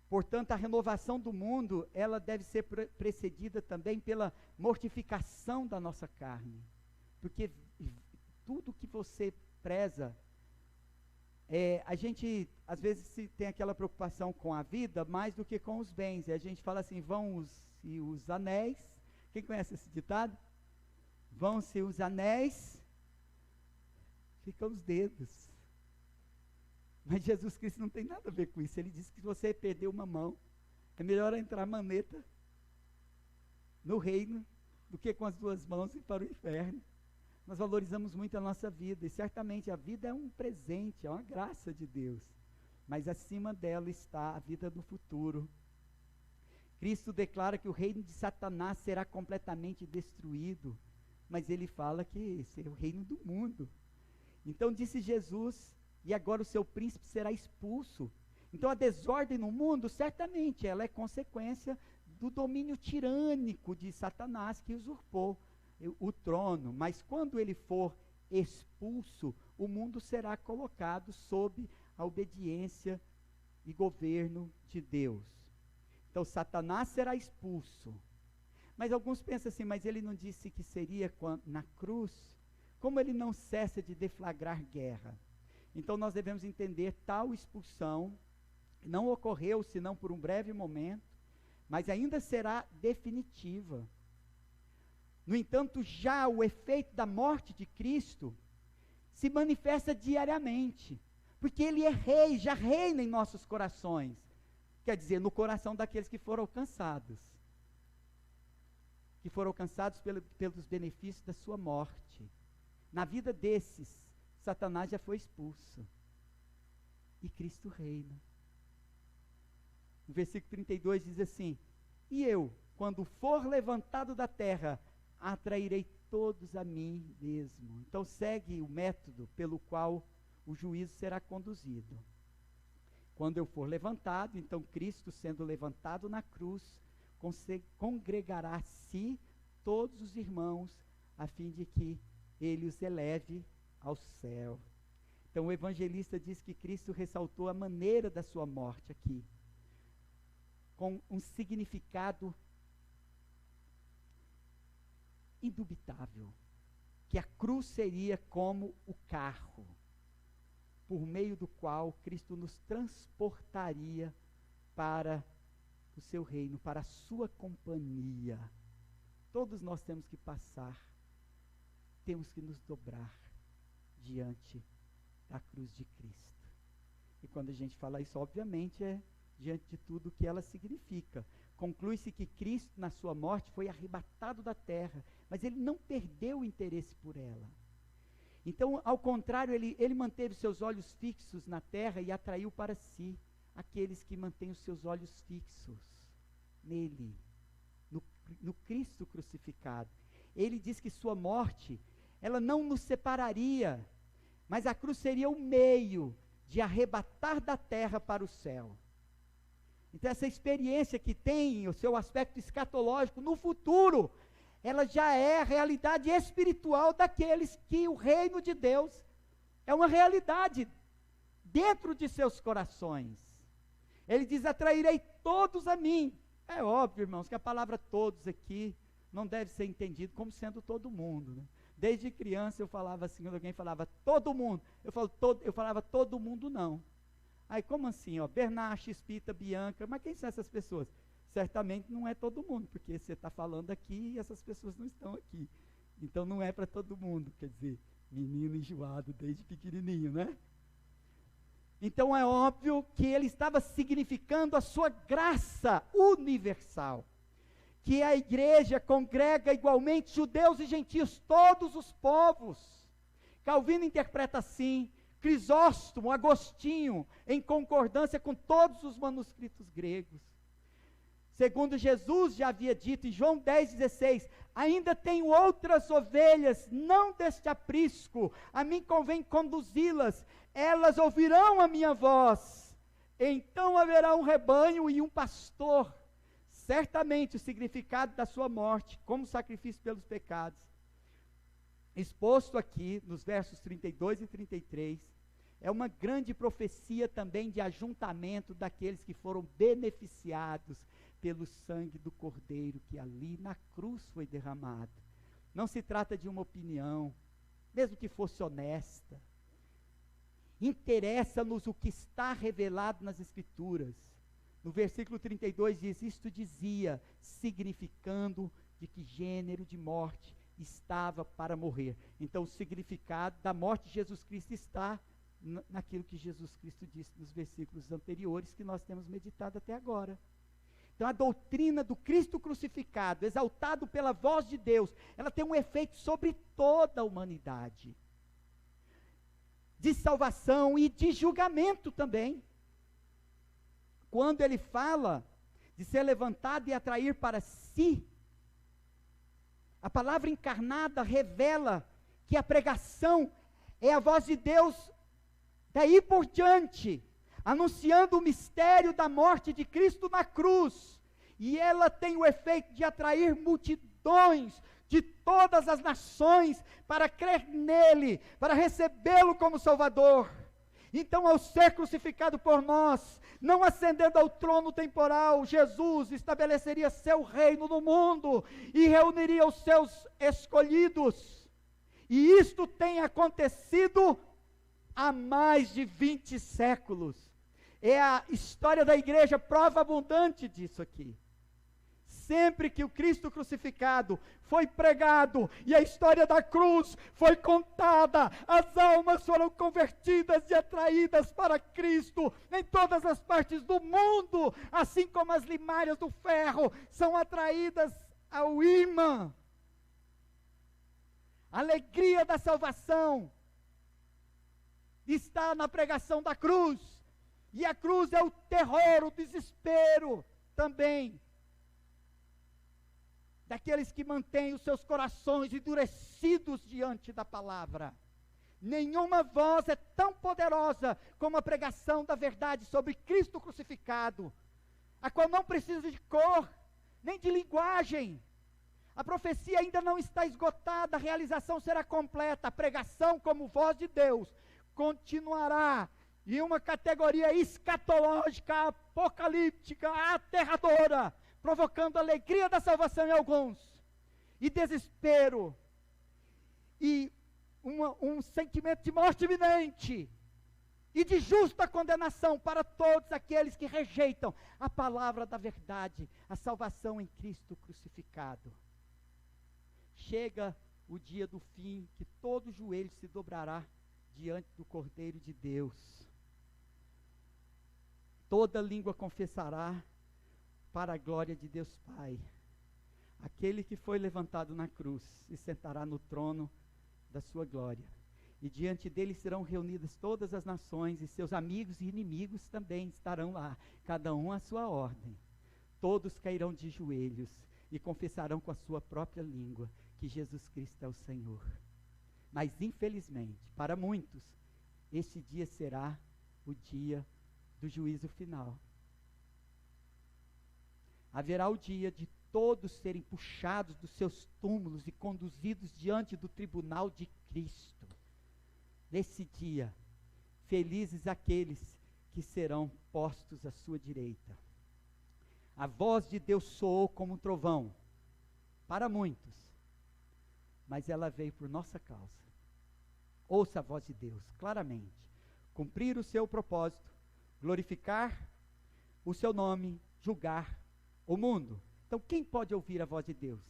Portanto, a renovação do mundo, ela deve ser precedida também pela mortificação da nossa carne. Porque tudo que você preza, a gente, às vezes, tem aquela preocupação com a vida mais do que com os bens. E a gente fala assim, vão-se os anéis. Quem conhece esse ditado? Vão-se os anéis, ficam os dedos. Mas Jesus Cristo não tem nada a ver com isso. Ele disse que se você perder uma mão, é melhor entrar maneta no reino do que com as duas mãos ir para o inferno. Nós valorizamos muito a nossa vida, e certamente a vida é um presente, é uma graça de Deus. Mas acima dela está a vida do futuro. Cristo declara que o reino de Satanás será completamente destruído, mas ele fala que esse é o reino do mundo. Então disse Jesus, e agora o seu príncipe será expulso. Então a desordem no mundo, certamente, ela é consequência do domínio tirânico de Satanás que usurpou o trono. Mas quando ele for expulso, o mundo será colocado sob a obediência e governo de Deus. Então Satanás será expulso. Mas alguns pensam assim, mas ele não disse que seria na cruz? Como ele não cessa de deflagrar guerra? Então nós devemos entender tal expulsão não ocorreu senão por um breve momento, mas ainda será definitiva. No entanto, já o efeito da morte de Cristo se manifesta diariamente, porque ele é rei, já reina em nossos corações, quer dizer, no coração daqueles que foram alcançados pelos benefícios da sua morte. Na vida desses, Satanás já foi expulso, e Cristo reina. No versículo 32 diz assim, e eu, quando for levantado da terra, atrairei todos a mim mesmo. Então segue o método pelo qual o juízo será conduzido. Quando eu for levantado, então Cristo sendo levantado na cruz, congregará a si todos os irmãos, a fim de que ele os eleve ao céu. Então o evangelista diz que Cristo ressaltou a maneira da sua morte aqui, com um significado indubitável, que a cruz seria como o carro, por meio do qual Cristo nos transportaria para o seu reino, para a sua companhia. Todos nós temos que passar, temos que nos dobrar diante da cruz de Cristo. E quando a gente fala isso, obviamente, é diante de tudo o que ela significa. Conclui-se que Cristo, na sua morte, foi arrebatado da terra, mas ele não perdeu o interesse por ela. Então, ao contrário, ele manteve seus olhos fixos na terra e atraiu para si aqueles que mantêm os seus olhos fixos nele, no Cristo crucificado. Ele diz que sua morte, ela não nos separaria, mas a cruz seria o meio de arrebatar da terra para o céu. Então essa experiência que tem o seu aspecto escatológico no futuro, ela já é a realidade espiritual daqueles que o reino de Deus é uma realidade dentro de seus corações. Ele diz, atrairei todos a mim. É óbvio, irmãos, que a palavra todos aqui não deve ser entendido como sendo todo mundo, né? Desde criança eu falava assim, quando alguém falava todo mundo, eu falava todo mundo não. Aí como assim, Bernache, Espita, Bianca, mas quem são essas pessoas? Certamente não é todo mundo, porque você está falando aqui e essas pessoas não estão aqui. Então não é para todo mundo, quer dizer, menino enjoado desde pequenininho, né? Então é óbvio que ele estava significando a sua graça universal, que a igreja congrega igualmente judeus e gentios, todos os povos. Calvino interpreta assim, Crisóstomo, Agostinho, em concordância com todos os manuscritos gregos. Segundo Jesus já havia dito em João 10,16, ainda tenho outras ovelhas, não deste aprisco, a mim convém conduzi-las, elas ouvirão a minha voz, então haverá um rebanho e um pastor. Certamente o significado da sua morte, como sacrifício pelos pecados, exposto aqui nos versos 32 e 33, é uma grande profecia também de ajuntamento daqueles que foram beneficiados pelo sangue do Cordeiro que ali na cruz foi derramado. Não se trata de uma opinião, mesmo que fosse honesta. Interessa-nos o que está revelado nas Escrituras. No versículo 32 diz, isto dizia, significando de que gênero de morte estava para morrer. Então o significado da morte de Jesus Cristo está naquilo que Jesus Cristo disse nos versículos anteriores, que nós temos meditado até agora. Então a doutrina do Cristo crucificado, exaltado pela voz de Deus, ela tem um efeito sobre toda a humanidade, de salvação e de julgamento também. Quando ele fala de ser levantado e atrair para si, a palavra encarnada revela que a pregação é a voz de Deus daí por diante, anunciando o mistério da morte de Cristo na cruz, e ela tem o efeito de atrair multidões de todas as nações para crer nele, para recebê-lo como Salvador. Então, ao ser crucificado por nós, não ascendendo ao trono temporal, Jesus estabeleceria seu reino no mundo e reuniria os seus escolhidos. E isto tem acontecido há mais de 20 séculos. É a história da igreja prova abundante disso aqui. Sempre que o Cristo crucificado foi pregado e a história da cruz foi contada, as almas foram convertidas e atraídas para Cristo em todas as partes do mundo, assim como as limárias do ferro são atraídas ao ímã. A alegria da salvação está na pregação da cruz, e a cruz é o terror, o desespero também daqueles que mantêm os seus corações endurecidos diante da palavra. Nenhuma voz é tão poderosa como a pregação da verdade sobre Cristo crucificado, a qual não precisa de cor, nem de linguagem. A profecia ainda não está esgotada, a realização será completa. A pregação como voz de Deus continuará em uma categoria escatológica, apocalíptica, aterradora, provocando alegria da salvação em alguns, e desespero, e um sentimento de morte iminente, e de justa condenação para todos aqueles que rejeitam a palavra da verdade, a salvação em Cristo crucificado. Chega o dia do fim, que todo joelho se dobrará diante do Cordeiro de Deus. Toda língua confessará para a glória de Deus Pai. Aquele que foi levantado na cruz se sentará no trono da sua glória. E diante dele serão reunidas todas as nações, e seus amigos e inimigos também estarão lá, cada um à sua ordem. Todos cairão de joelhos e confessarão com a sua própria língua que Jesus Cristo é o Senhor. Mas infelizmente, para muitos, este dia será o dia do juízo final. Haverá o dia de todos serem puxados dos seus túmulos e conduzidos diante do tribunal de Cristo. Nesse dia, felizes aqueles que serão postos à sua direita. A voz de Deus soou como um trovão para muitos, mas ela veio por nossa causa. Ouça a voz de Deus claramente, cumprir o seu propósito, glorificar o seu nome, julgar o mundo. Então, quem pode ouvir a voz de Deus?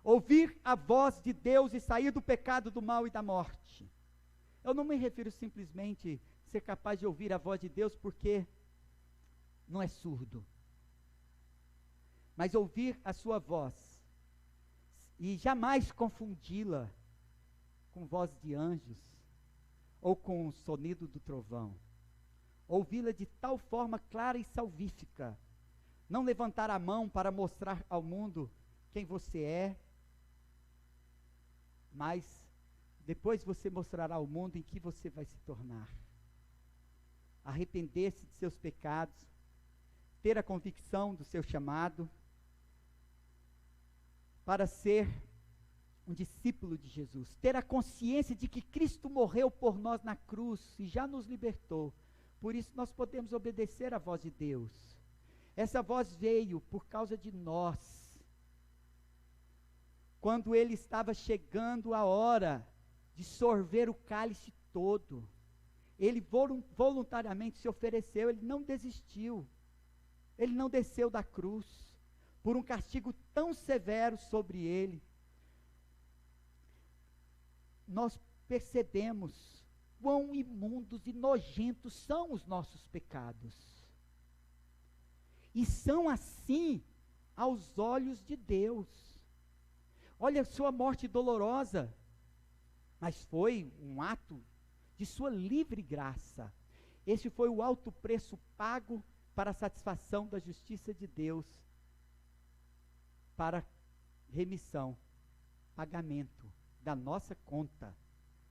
Ouvir a voz de Deus e sair do pecado, do mal e da morte. Eu não me refiro simplesmente a ser capaz de ouvir a voz de Deus porque não é surdo, mas ouvir a sua voz e jamais confundi-la com voz de anjos, ou com o sonido do trovão. Ouvi-la de tal forma clara e salvífica. Não levantar a mão para mostrar ao mundo quem você é, mas depois você mostrará ao mundo em que você vai se tornar. Arrepender-se de seus pecados, ter a convicção do seu chamado, para ser um discípulo de Jesus, ter a consciência de que Cristo morreu por nós na cruz e já nos libertou. Por isso nós podemos obedecer à voz de Deus. Essa voz veio por causa de nós. Quando ele estava chegando a hora de sorver o cálice todo, ele voluntariamente se ofereceu, ele não desistiu, ele não desceu da cruz, por um castigo tão severo sobre ele. Nós percebemos quão imundos e nojentos são os nossos pecados. E são assim aos olhos de Deus. Olha a sua morte dolorosa, mas foi um ato de sua livre graça. Esse foi o alto preço pago para a satisfação da justiça de Deus, para remissão, pagamento da nossa conta,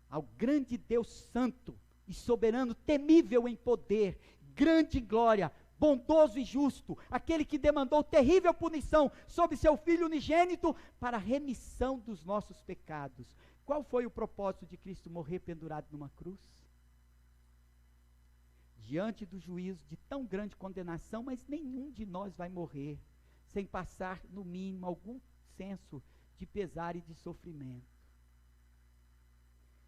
ao grande Deus santo e soberano, temível em poder, grande em glória, bondoso e justo, aquele que demandou terrível punição sobre seu Filho unigênito para a remissão dos nossos pecados. Qual foi o propósito de Cristo morrer pendurado numa cruz? Diante do juízo de tão grande condenação, mas nenhum de nós vai morrer sem passar, no mínimo, algum senso de pesar e de sofrimento.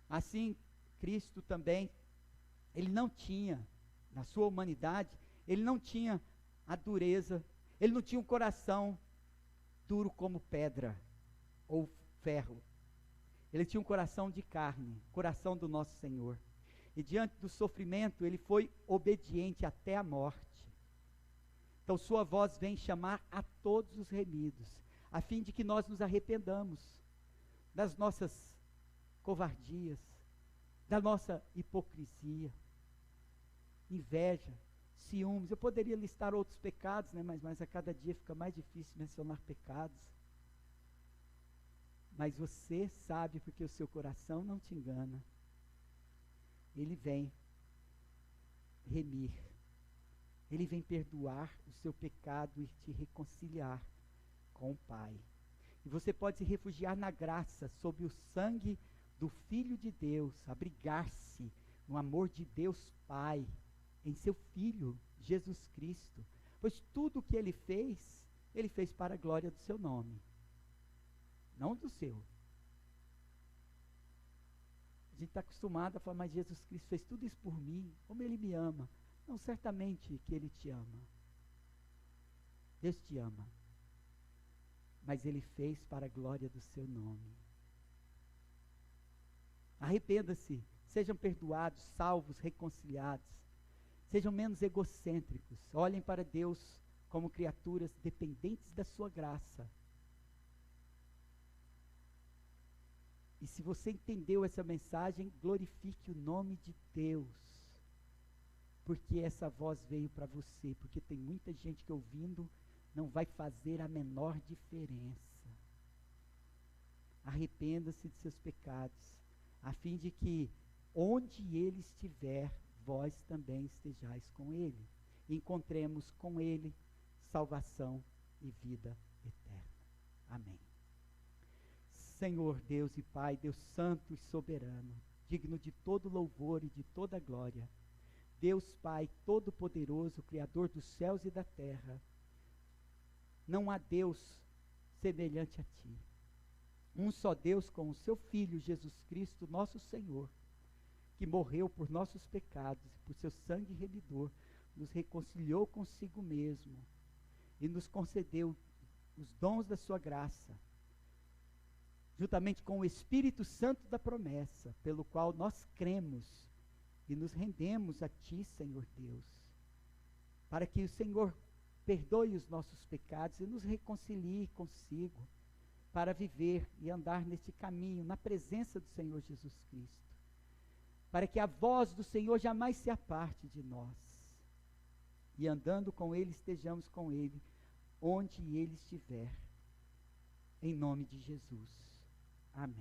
Assim, Cristo também, ele não tinha, na sua humanidade, ele não tinha a dureza, ele não tinha um coração duro como pedra ou ferro. Ele tinha um coração de carne, coração do nosso Senhor. E diante do sofrimento, ele foi obediente até a morte. Então sua voz vem chamar a todos os remidos, a fim de que nós nos arrependamos das nossas covardias, da nossa hipocrisia, inveja, ciúmes. Eu poderia listar outros pecados, né, mas a cada dia fica mais difícil mencionar pecados. Mas você sabe, porque o seu coração não te engana. Ele vem remir, ele vem perdoar o seu pecado e te reconciliar com o Pai. E você pode se refugiar na graça, sob o sangue do Filho de Deus, abrigar-se no amor de Deus Pai, em seu Filho, Jesus Cristo. Pois tudo o que ele fez para a glória do seu nome, não do seu. A gente está acostumado a falar, mas Jesus Cristo fez tudo isso por mim, como ele me ama. Não, certamente que ele te ama. Deus te ama. Mas ele fez para a glória do seu nome. Arrependa-se, sejam perdoados, salvos, reconciliados. Sejam menos egocêntricos. Olhem para Deus como criaturas dependentes da sua graça. E se você entendeu essa mensagem, glorifique o nome de Deus. Porque essa voz veio para você. Porque tem muita gente que ouvindo não vai fazer a menor diferença. Arrependa-se de seus pecados, a fim de que, onde ele estiver, vós também estejais com ele. E encontremos com ele salvação e vida eterna. Amém. Senhor Deus e Pai, Deus santo e soberano, digno de todo louvor e de toda glória, Deus Pai todo-poderoso, Criador dos céus e da terra, não há Deus semelhante a Ti. Um só Deus com o Seu Filho, Jesus Cristo, nosso Senhor, que morreu por nossos pecados e por Seu sangue remidor, nos reconciliou consigo mesmo e nos concedeu os dons da Sua graça, juntamente com o Espírito Santo da promessa, pelo qual nós cremos e nos rendemos a Ti, Senhor Deus, para que o Senhor perdoe os nossos pecados e nos reconcilie consigo, para viver e andar neste caminho, na presença do Senhor Jesus Cristo. para que a voz do Senhor jamais se aparte de nós. E andando com Ele, estejamos com Ele, onde Ele estiver. Em nome de Jesus. Amém.